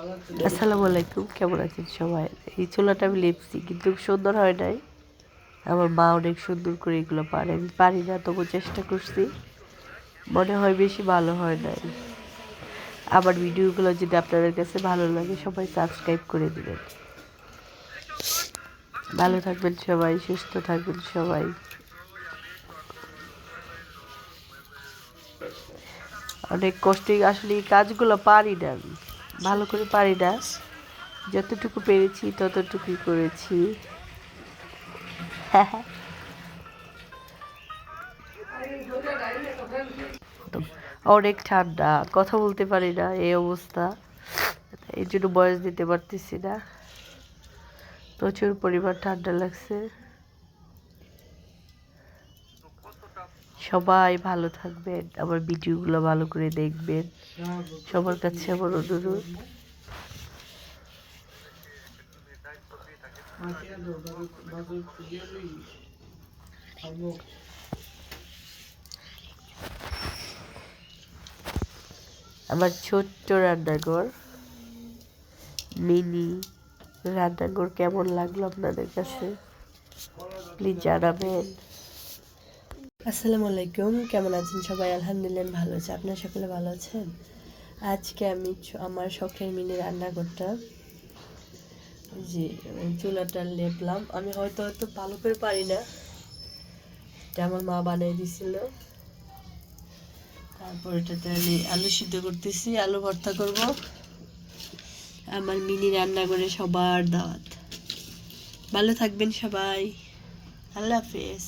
আসসালামু আলাইকুম, কেমন আছেন সবাই? এই চুলাটা আমি লেপছি কিন্তু সুন্দর হয় নাই। আমার মা অনেক সুন্দর করে এগুলো পারে, আমি পারি না, তবু চেষ্টা করছি। মনে হয় বেশি ভালো হয় নাই। আমার ভিডিওগুলো যদি আপনাদের কাছে ভালো লাগে সবাই সাবস্ক্রাইব করে দিবেন। ভালো থাকবেন সবাই, সুস্থ থাকবেন সবাই। অনেক কষ্টে আসলে এই কাজগুলো পারি না, আমি ভালো করে পারি না। যতটুকু পেরেছি ততটুকুই করেছি। অনেক ঠান্ডা, কথা বলতে পারি না, এই অবস্থা। এই জন্য বয়স দিতে পারতেছি না। প্রচুর পরিমাণ ঠান্ডা লাগছে। সবাই ভালো থাকবেন, আমার ভিডিওগুলো ভালো করে দেখবেন, সবার কাছে আমার অনুরোধ। আমার ছোট্ট রান্নাঘর, মিনি রান্নাঘর কেমন লাগলো আপনাদের কাছে প্লিজ জানাবেন। আসসালামু আলাইকুম, কেমন আছেন সবাই? আলহামদুলিল্লাহ ভালো আছে, আপনার সকলে ভালো আছেন? আজকে আমি আমার শখের মিনি রান্নাঘরটা যে চুলাটা লেপলাম। আমি হয়তো ভালো করে পারি না, এটা আমার মা বানিয়ে দিছিল। তারপর এটাতে আমি আলু সিদ্ধ করতেছি, আলু ভর্তা করব। আমার মিনি রান্নাঘরে সবার দাওয়াত। ভালো থাকবেন সবাই, আল্লাহ হাফেজ।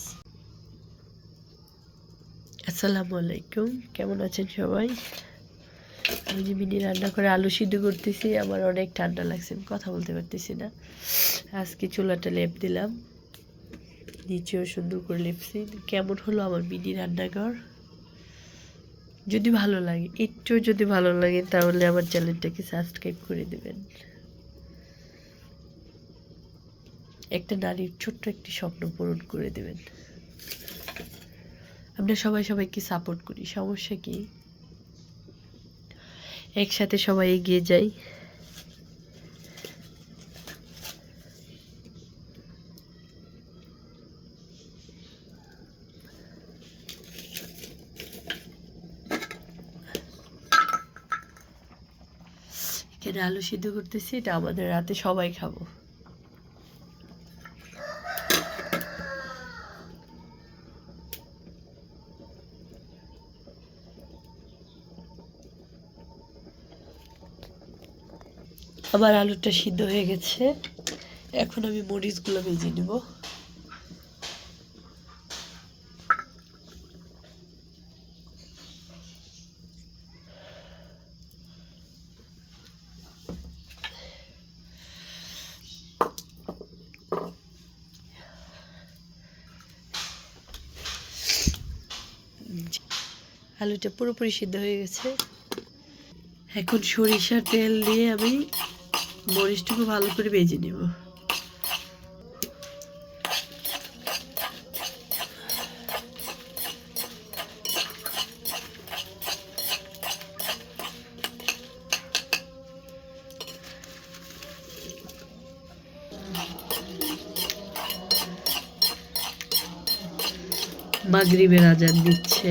আসসালামু আলাইকুম, কেমন আছেন সবাই? আমি যে মিনি রান্না করে আলু সিদ্ধ করতেছি, আমার অনেক ঠান্ডা লাগছে, আমি কথা বলতে পারতেছি না। আজকে চুলাটা লেপ দিলাম, নিচেও সুন্দর করে লেপছি। কেমন হলো আমার মিনি রান্নাঘর? যদি ভালো লাগে, একটু যদি ভালো লাগে, তাহলে আমার চ্যানেলটাকে সাবস্ক্রাইব করে দেবেন। একটা নারীর ছোট্ট একটি স্বপ্ন পূরণ করে দেবেন। আমরা সবাই সবাইকে সাপোর্ট করি, সমস্যা কি? একসাথে সবাই এগিয়ে যাই। এখানে আলু সিদ্ধ করতেছি, এটা আমাদের রাতে সবাই খাবো। আমার আলুটা সিদ্ধ হয়ে গেছে, এখন আমি মরিচগুলো ভেজে নেব। আলুটা পুরোপুরি সিদ্ধ হয়ে গেছে। এখন সরিষার তেল দিয়ে আমি মরিচটুকু ভালো করে ভেজে নেব। মাগরিবের আজান দিচ্ছে।